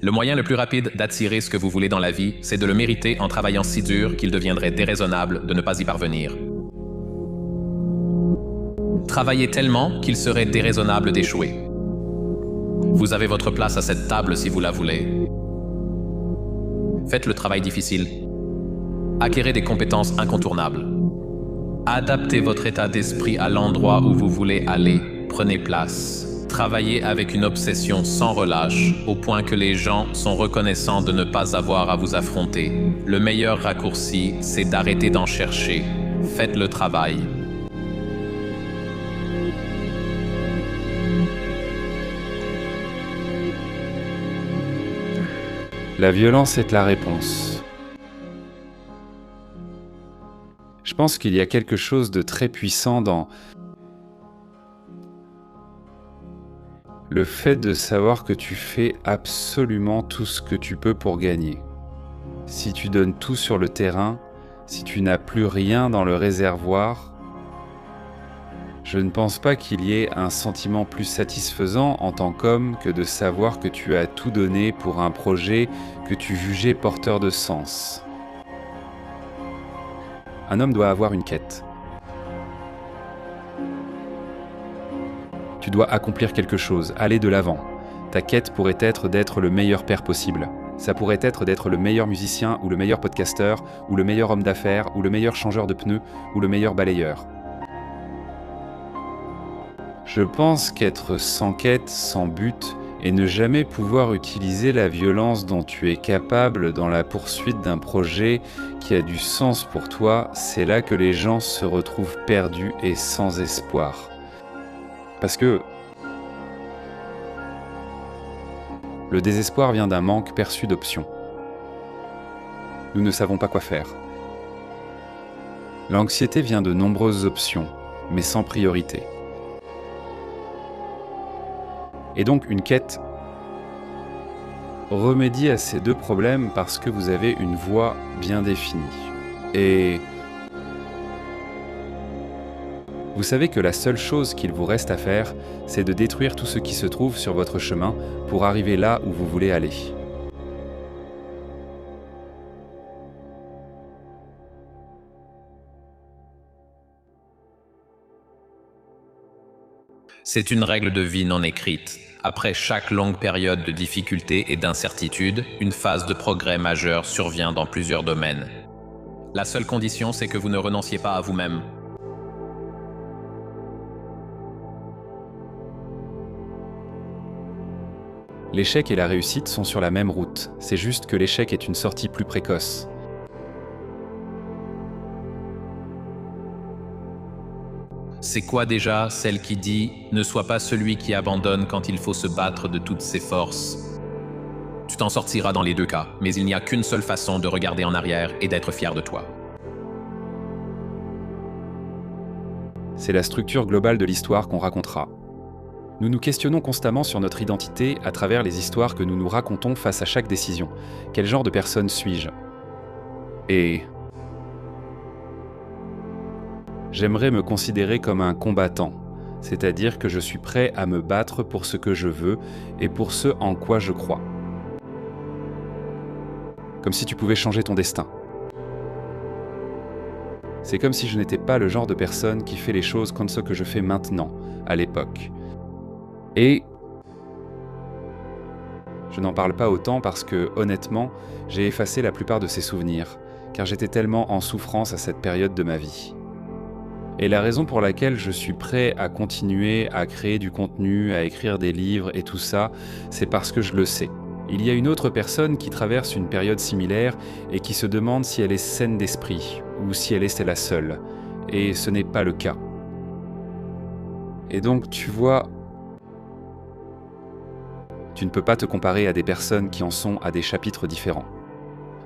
Le moyen le plus rapide d'attirer ce que vous voulez dans la vie, c'est de le mériter en travaillant si dur qu'il deviendrait déraisonnable de ne pas y parvenir. Travaillez tellement qu'il serait déraisonnable d'échouer. Vous avez votre place à cette table si vous la voulez. Faites le travail difficile. Acquérez des compétences incontournables. Adaptez votre état d'esprit à l'endroit où vous voulez aller. Prenez place. Travaillez avec une obsession sans relâche, au point que les gens sont reconnaissants de ne pas avoir à vous affronter. Le meilleur raccourci, c'est d'arrêter d'en chercher. Faites le travail. La violence est la réponse. Je pense qu'il y a quelque chose de très puissant dans le fait de savoir que tu fais absolument tout ce que tu peux pour gagner. Si tu donnes tout sur le terrain, si tu n'as plus rien dans le réservoir, je ne pense pas qu'il y ait un sentiment plus satisfaisant en tant qu'homme que de savoir que tu as tout donné pour un projet que tu jugeais porteur de sens. Un homme doit avoir une quête. Tu dois accomplir quelque chose, aller de l'avant. Ta quête pourrait être d'être le meilleur père possible. Ça pourrait être d'être le meilleur musicien ou le meilleur podcasteur ou le meilleur homme d'affaires ou le meilleur changeur de pneus ou le meilleur balayeur. Je pense qu'être sans quête, sans but, et ne jamais pouvoir utiliser la violence dont tu es capable dans la poursuite d'un projet qui a du sens pour toi, c'est là que les gens se retrouvent perdus et sans espoir. Parce que le désespoir vient d'un manque perçu d'options. Nous ne savons pas quoi faire. L'anxiété vient de nombreuses options, mais sans priorité. Et donc une quête remédie à ces deux problèmes parce que vous avez une voie bien définie. Et vous savez que la seule chose qu'il vous reste à faire, c'est de détruire tout ce qui se trouve sur votre chemin pour arriver là où vous voulez aller. C'est une règle de vie non écrite. Après chaque longue période de difficulté et d'incertitude, une phase de progrès majeur survient dans plusieurs domaines. La seule condition, c'est que vous ne renonciez pas à vous-même. L'échec et la réussite sont sur la même route, c'est juste que l'échec est une sortie plus précoce. C'est quoi déjà celle qui dit « Ne sois pas celui qui abandonne quand il faut se battre de toutes ses forces ». Tu t'en sortiras dans les deux cas, mais il n'y a qu'une seule façon de regarder en arrière et d'être fier de toi. C'est la structure globale de l'histoire qu'on racontera. Nous nous questionnons constamment sur notre identité à travers les histoires que nous nous racontons face à chaque décision. Quel genre de personne suis-je ? Et j'aimerais me considérer comme un combattant, c'est-à-dire que je suis prêt à me battre pour ce que je veux et pour ce en quoi je crois. Comme si tu pouvais changer ton destin. C'est comme si je n'étais pas le genre de personne qui fait les choses comme ce que je fais maintenant, à l'époque. Et je n'en parle pas autant parce que, honnêtement, j'ai effacé la plupart de ces souvenirs, car j'étais tellement en souffrance à cette période de ma vie. Et la raison pour laquelle je suis prêt à continuer à créer du contenu, à écrire des livres et tout ça, c'est parce que je le sais. Il y a une autre personne qui traverse une période similaire et qui se demande si elle est saine d'esprit, ou si elle est la seule. Et ce n'est pas le cas. Et donc, tu vois, tu ne peux pas te comparer à des personnes qui en sont à des chapitres différents.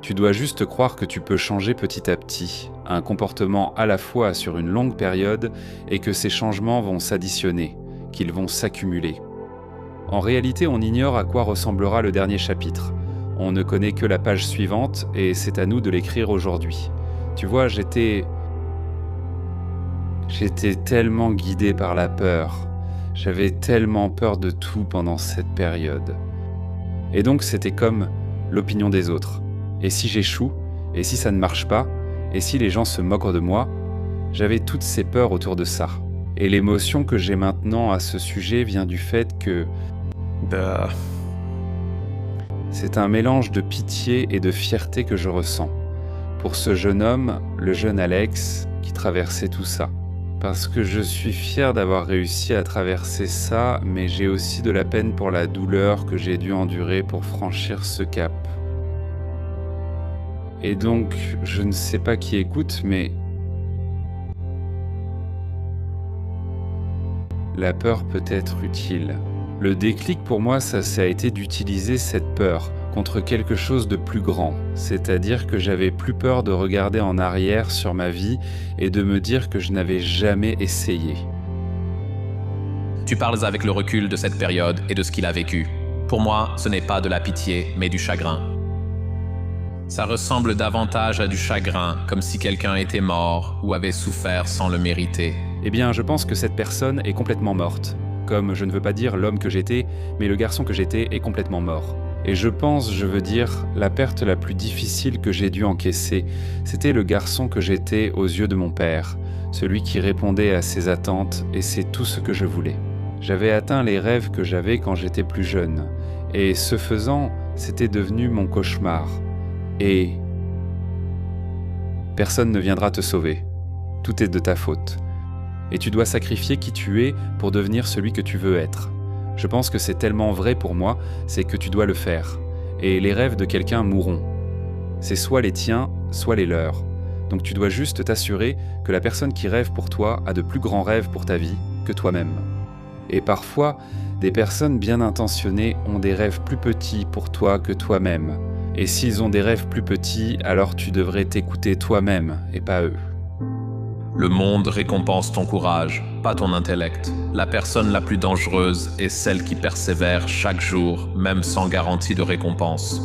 Tu dois juste croire que tu peux changer petit à petit, un comportement à la fois sur une longue période et que ces changements vont s'additionner, qu'ils vont s'accumuler. En réalité, on ignore à quoi ressemblera le dernier chapitre. On ne connaît que la page suivante et c'est à nous de l'écrire aujourd'hui. Tu vois, j'étais tellement guidé par la peur. J'avais tellement peur de tout pendant cette période. Et donc c'était comme l'opinion des autres. Et si j'échoue? Et si ça ne marche pas? Et si les gens se moquent de moi? J'avais toutes ces peurs autour de ça. Et l'émotion que j'ai maintenant à ce sujet vient du fait que... c'est un mélange de pitié et de fierté que je ressens. Pour ce jeune homme, le jeune Alex, qui traversait tout ça. Parce que je suis fier d'avoir réussi à traverser ça, mais j'ai aussi de la peine pour la douleur que j'ai dû endurer pour franchir ce cap. Et donc, je ne sais pas qui écoute, mais... la peur peut être utile. Le déclic pour moi, ça a été d'utiliser cette peur contre quelque chose de plus grand. C'est-à-dire que j'avais plus peur de regarder en arrière sur ma vie et de me dire que je n'avais jamais essayé. Tu parles avec le recul de cette période et de ce qu'il a vécu. Pour moi, ce n'est pas de la pitié, mais du chagrin. Ça ressemble davantage à du chagrin, comme si quelqu'un était mort ou avait souffert sans le mériter. Eh bien, je pense que cette personne est complètement morte. Comme je ne veux pas dire l'homme que j'étais, mais le garçon que j'étais est complètement mort. Et je veux dire, la perte la plus difficile que j'ai dû encaisser, c'était le garçon que j'étais aux yeux de mon père, celui qui répondait à ses attentes, et c'est tout ce que je voulais. J'avais atteint les rêves que j'avais quand j'étais plus jeune, et ce faisant, c'était devenu mon cauchemar. Et personne ne viendra te sauver. Tout est de ta faute. Et tu dois sacrifier qui tu es pour devenir celui que tu veux être. Je pense que c'est tellement vrai pour moi, c'est que tu dois le faire. Et les rêves de quelqu'un mourront. C'est soit les tiens, soit les leurs. Donc tu dois juste t'assurer que la personne qui rêve pour toi a de plus grands rêves pour ta vie que toi-même. Et parfois, des personnes bien intentionnées ont des rêves plus petits pour toi que toi-même. Et s'ils ont des rêves plus petits, alors tu devrais t'écouter toi-même et pas eux. Le monde récompense ton courage, pas ton intellect. La personne la plus dangereuse est celle qui persévère chaque jour, même sans garantie de récompense.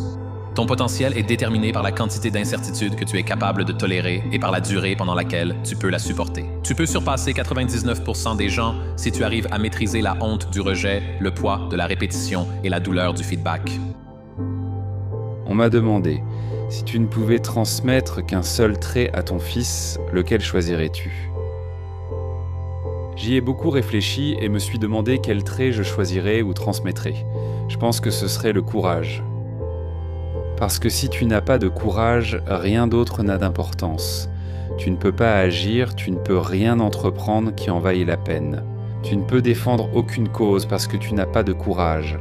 Ton potentiel est déterminé par la quantité d'incertitude que tu es capable de tolérer et par la durée pendant laquelle tu peux la supporter. Tu peux surpasser 99% des gens si tu arrives à maîtriser la honte du rejet, le poids de la répétition et la douleur du feedback. On m'a demandé, si tu ne pouvais transmettre qu'un seul trait à ton fils, lequel choisirais-tu? J'y ai beaucoup réfléchi et me suis demandé quel trait je choisirais ou transmettrais. Je pense que ce serait le courage. Parce que si tu n'as pas de courage, rien d'autre n'a d'importance. Tu ne peux pas agir, tu ne peux rien entreprendre qui en vaille la peine. Tu ne peux défendre aucune cause parce que tu n'as pas de courage.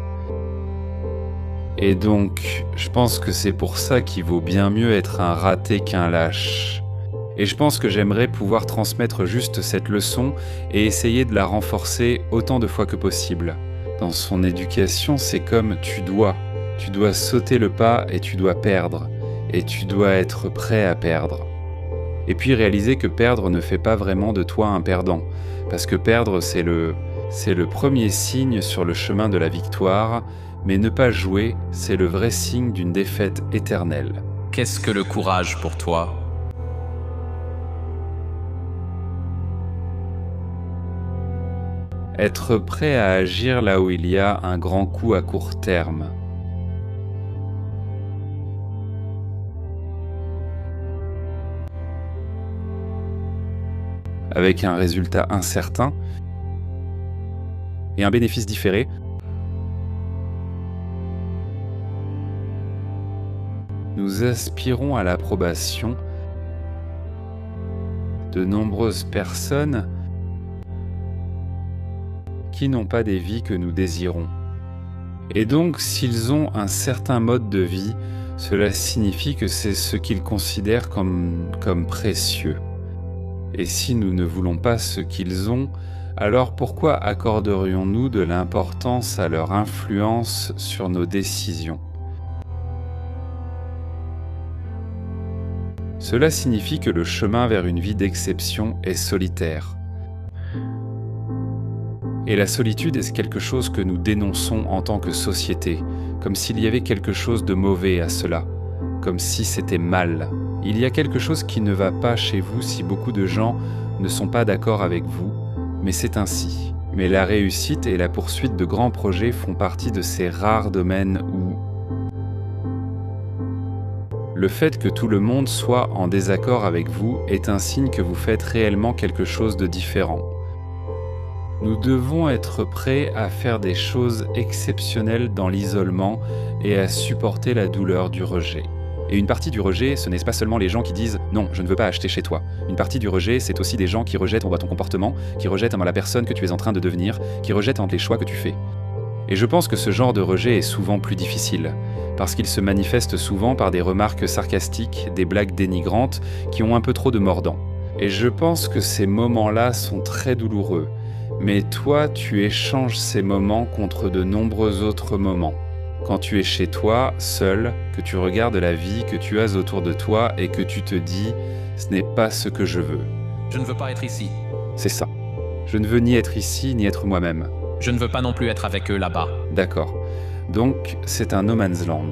Et donc, je pense que c'est pour ça qu'il vaut bien mieux être un raté qu'un lâche. Et je pense que j'aimerais pouvoir transmettre juste cette leçon et essayer de la renforcer autant de fois que possible. Dans son éducation, c'est comme tu dois sauter le pas et tu dois perdre. Et tu dois être prêt à perdre. Et puis réaliser que perdre ne fait pas vraiment de toi un perdant. Parce que perdre, c'est le premier signe sur le chemin de la victoire. Mais ne pas jouer, c'est le vrai signe d'une défaite éternelle. Qu'est-ce que le courage pour toi? Être prêt à agir là où il y a un grand coup à court terme. Avec un résultat incertain et un bénéfice différé. Nous aspirons à l'approbation de nombreuses personnes qui n'ont pas des vies que nous désirons. Et donc, s'ils ont un certain mode de vie, cela signifie que c'est ce qu'ils considèrent comme précieux. Et si nous ne voulons pas ce qu'ils ont, alors pourquoi accorderions-nous de l'importance à leur influence sur nos décisions ? Cela signifie que le chemin vers une vie d'exception est solitaire. Et la solitude est quelque chose que nous dénonçons en tant que société, comme s'il y avait quelque chose de mauvais à cela, comme si c'était mal. Il y a quelque chose qui ne va pas chez vous si beaucoup de gens ne sont pas d'accord avec vous, mais c'est ainsi. Mais la réussite et la poursuite de grands projets font partie de ces rares domaines où Le fait que tout le monde soit en désaccord avec vous est un signe que vous faites réellement quelque chose de différent. Nous devons être prêts à faire des choses exceptionnelles dans l'isolement et à supporter la douleur du rejet. Et une partie du rejet, ce n'est pas seulement les gens qui disent « non, je ne veux pas acheter chez toi ». Une partie du rejet, c'est aussi des gens qui rejettent ton comportement, qui rejettent la personne que tu es en train de devenir, qui rejettent les choix que tu fais. Et je pense que ce genre de rejet est souvent plus difficile, parce qu'il se manifeste souvent par des remarques sarcastiques, des blagues dénigrantes qui ont un peu trop de mordant. Et je pense que ces moments-là sont très douloureux. Mais toi, tu échanges ces moments contre de nombreux autres moments. Quand tu es chez toi, seul, que tu regardes la vie que tu as autour de toi et que tu te dis « ce n'est pas ce que je veux ». Je ne veux pas être ici. C'est ça. Je ne veux ni être ici, ni être moi-même. Je ne veux pas non plus être avec eux là-bas. D'accord. Donc, c'est un no man's land.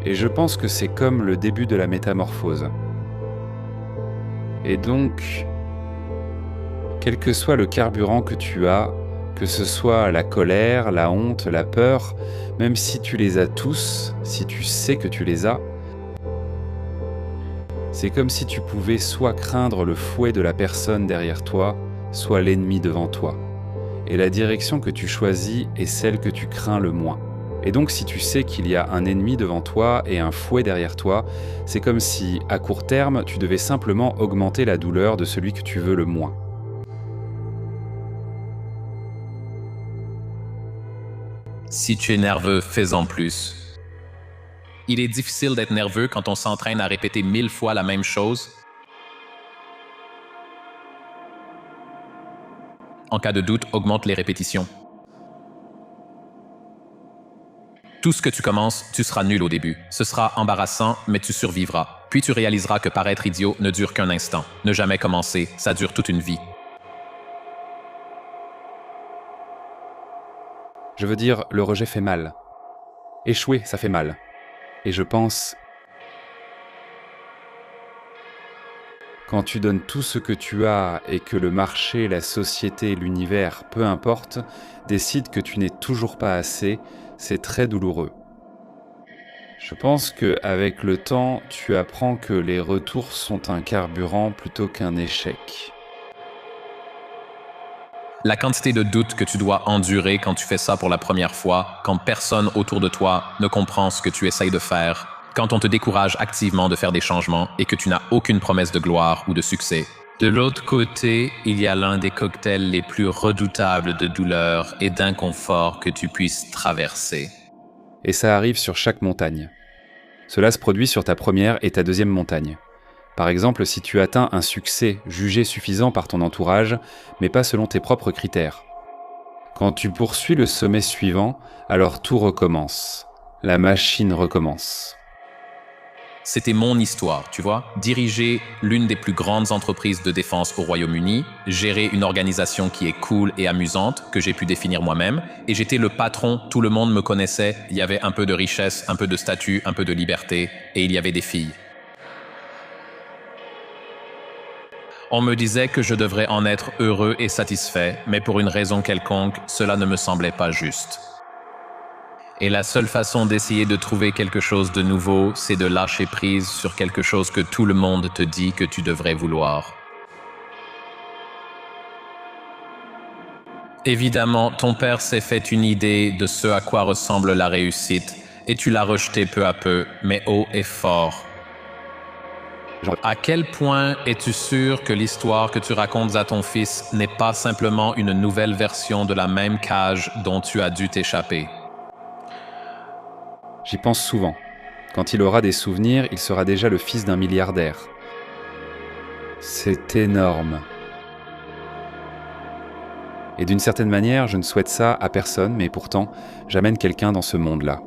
Et je pense que c'est comme le début de la métamorphose. Et donc, quel que soit le carburant que tu as, que ce soit la colère, la honte, la peur, même si tu les as tous, si tu sais que tu les as, c'est comme si tu pouvais soit craindre le fouet de la personne derrière toi, soit l'ennemi devant toi. Et la direction que tu choisis est celle que tu crains le moins. Et donc si tu sais qu'il y a un ennemi devant toi et un fouet derrière toi, c'est comme si, à court terme, tu devais simplement augmenter la douleur de celui que tu veux le moins. Si tu es nerveux, fais-en plus. Il est difficile d'être nerveux quand on s'entraîne à répéter 1000 fois la même chose. En cas de doute, augmente les répétitions. Tout ce que tu commences, tu seras nul au début. Ce sera embarrassant, mais tu survivras. Puis tu réaliseras que paraître idiot ne dure qu'un instant. Ne jamais commencer, ça dure toute une vie. Je veux dire, le rejet fait mal. Échouer, ça fait mal. Et je pense, quand tu donnes tout ce que tu as et que le marché, la société, l'univers, peu importe, décide que tu n'es toujours pas assez, c'est très douloureux. Je pense qu'avec le temps, tu apprends que les retours sont un carburant plutôt qu'un échec. La quantité de doutes que tu dois endurer quand tu fais ça pour la première fois, quand personne autour de toi ne comprend ce que tu essayes de faire, quand on te décourage activement de faire des changements et que tu n'as aucune promesse de gloire ou de succès. De l'autre côté, il y a l'un des cocktails les plus redoutables de douleur et d'inconfort que tu puisses traverser. Et ça arrive sur chaque montagne. Cela se produit sur ta première et ta deuxième montagne. Par exemple, si tu atteins un succès jugé suffisant par ton entourage, mais pas selon tes propres critères. Quand tu poursuis le sommet suivant, alors tout recommence. La machine recommence. C'était mon histoire, tu vois. Diriger l'une des plus grandes entreprises de défense au Royaume-Uni, gérer une organisation qui est cool et amusante, que j'ai pu définir moi-même, et j'étais le patron, tout le monde me connaissait, il y avait un peu de richesse, un peu de statut, un peu de liberté, et il y avait des filles. On me disait que je devrais en être heureux et satisfait, mais pour une raison quelconque, cela ne me semblait pas juste. Et la seule façon d'essayer de trouver quelque chose de nouveau, c'est de lâcher prise sur quelque chose que tout le monde te dit que tu devrais vouloir. Évidemment, ton père s'est fait une idée de ce à quoi ressemble la réussite, et tu l'as rejeté peu à peu, mais haut et fort. À quel point es-tu sûr que l'histoire que tu racontes à ton fils n'est pas simplement une nouvelle version de la même cage dont tu as dû t'échapper? J'y pense souvent. Quand il aura des souvenirs, il sera déjà le fils d'un milliardaire. C'est énorme. Et d'une certaine manière, je ne souhaite ça à personne, mais pourtant, j'amène quelqu'un dans ce monde-là.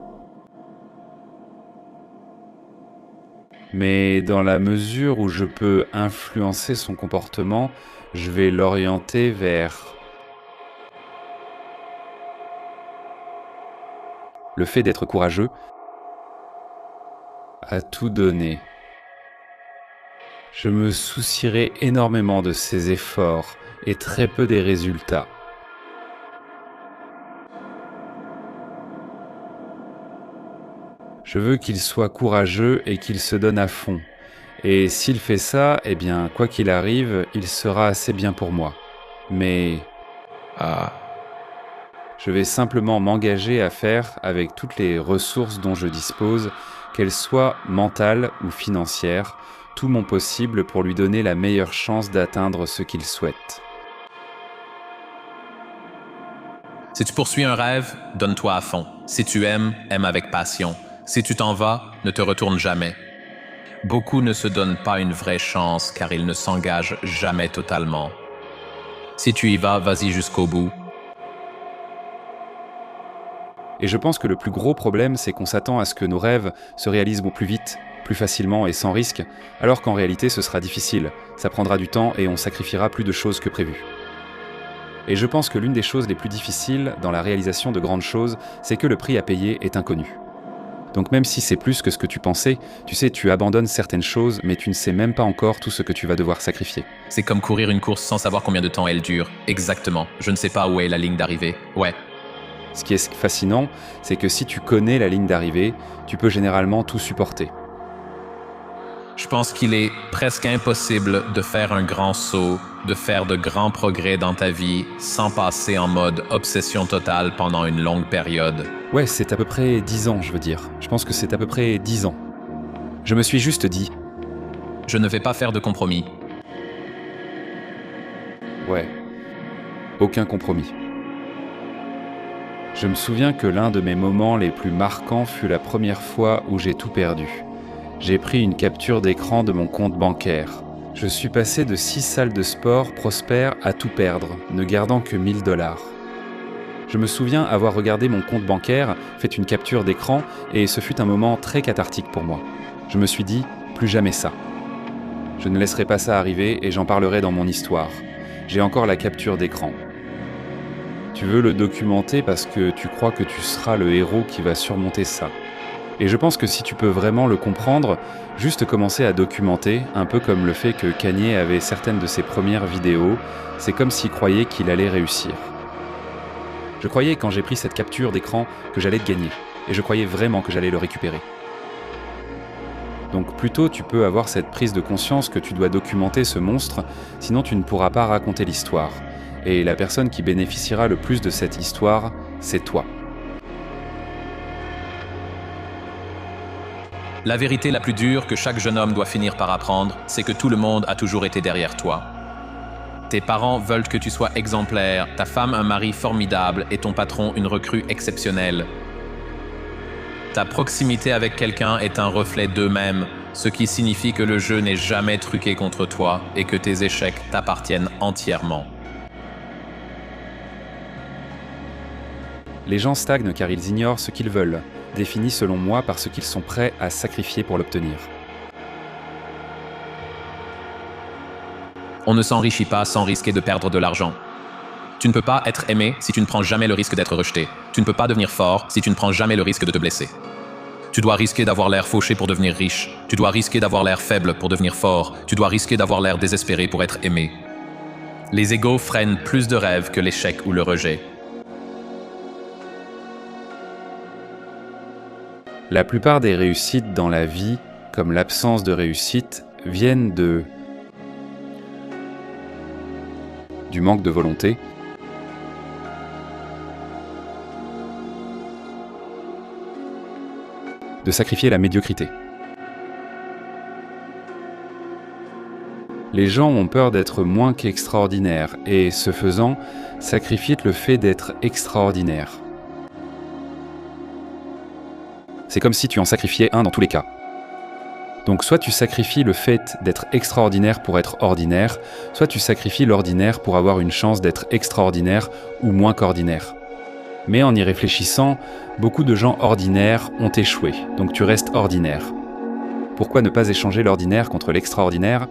Mais dans la mesure où je peux influencer son comportement, je vais l'orienter vers le fait d'être courageux, à tout donner. Je me soucierai énormément de ses efforts et très peu des résultats. Je veux qu'il soit courageux et qu'il se donne à fond. Et s'il fait ça, eh bien, quoi qu'il arrive, il sera assez bien pour moi. Mais je vais simplement m'engager à faire avec toutes les ressources dont je dispose, qu'elles soient mentales ou financières, tout mon possible pour lui donner la meilleure chance d'atteindre ce qu'il souhaite. Si tu poursuis un rêve, donne-toi à fond. Si tu aimes, aime avec passion. Si tu t'en vas, ne te retourne jamais. Beaucoup ne se donnent pas une vraie chance car ils ne s'engagent jamais totalement. Si tu y vas, vas-y jusqu'au bout. Et je pense que le plus gros problème, c'est qu'on s'attend à ce que nos rêves se réalisent plus vite, plus facilement et sans risque, alors qu'en réalité ce sera difficile, ça prendra du temps et on sacrifiera plus de choses que prévu. Et je pense que l'une des choses les plus difficiles dans la réalisation de grandes choses, c'est que le prix à payer est inconnu. Donc même si c'est plus que ce que tu pensais, tu sais, tu abandonnes certaines choses, mais tu ne sais même pas encore tout ce que tu vas devoir sacrifier. C'est comme courir une course sans savoir combien de temps elle dure. Exactement. Je ne sais pas où est la ligne d'arrivée. Ouais. Ce qui est fascinant, c'est que si tu connais la ligne d'arrivée, tu peux généralement tout supporter. Je pense qu'il est presque impossible de faire un grand saut, de faire de grands progrès dans ta vie sans passer en mode obsession totale pendant une longue période. Ouais, c'est à peu près 10 ans, je veux dire. Je pense que c'est à peu près 10 ans. Je me suis juste dit... Je ne vais pas faire de compromis. Ouais. Aucun compromis. Je me souviens que l'un de mes moments les plus marquants fut la première fois où j'ai tout perdu. J'ai pris une capture d'écran de mon compte bancaire. Je suis passé de 6 salles de sport prospères à tout perdre, ne gardant que 1 000 $. Je me souviens avoir regardé mon compte bancaire, fait une capture d'écran, et ce fut un moment très cathartique pour moi. Je me suis dit, plus jamais ça. Je ne laisserai pas ça arriver et j'en parlerai dans mon histoire. J'ai encore la capture d'écran. Tu veux le documenter parce que tu crois que tu seras le héros qui va surmonter ça. Et je pense que si tu peux vraiment le comprendre, juste commencer à documenter, un peu comme le fait que Kanye avait certaines de ses premières vidéos, c'est comme s'il croyait qu'il allait réussir. Je croyais quand j'ai pris cette capture d'écran que j'allais gagner, et je croyais vraiment que j'allais le récupérer. Donc plutôt tu peux avoir cette prise de conscience que tu dois documenter ce monstre, sinon tu ne pourras pas raconter l'histoire. Et la personne qui bénéficiera le plus de cette histoire, c'est toi. La vérité la plus dure que chaque jeune homme doit finir par apprendre, c'est que tout le monde a toujours été derrière toi. Tes parents veulent que tu sois exemplaire, ta femme un mari formidable et ton patron une recrue exceptionnelle. Ta proximité avec quelqu'un est un reflet d'eux-mêmes, ce qui signifie que le jeu n'est jamais truqué contre toi et que tes échecs t'appartiennent entièrement. Les gens stagnent car ils ignorent ce qu'ils veulent, défini selon moi par ce qu'ils sont prêts à sacrifier pour l'obtenir. On ne s'enrichit pas sans risquer de perdre de l'argent. Tu ne peux pas être aimé si tu ne prends jamais le risque d'être rejeté. Tu ne peux pas devenir fort si tu ne prends jamais le risque de te blesser. Tu dois risquer d'avoir l'air fauché pour devenir riche. Tu dois risquer d'avoir l'air faible pour devenir fort. Tu dois risquer d'avoir l'air désespéré pour être aimé. Les égos freinent plus de rêves que l'échec ou le rejet. La plupart des réussites dans la vie, comme l'absence de réussite, viennent du manque de volonté, de sacrifier la médiocrité. Les gens ont peur d'être moins qu'extraordinaires et, ce faisant, sacrifient le fait d'être extraordinaire. C'est comme si tu en sacrifiais un dans tous les cas. Donc soit tu sacrifies le fait d'être extraordinaire pour être ordinaire, soit tu sacrifies l'ordinaire pour avoir une chance d'être extraordinaire ou moins qu'ordinaire. Mais en y réfléchissant, beaucoup de gens ordinaires ont échoué, donc tu restes ordinaire. Pourquoi ne pas échanger l'ordinaire contre l'extraordinaire ?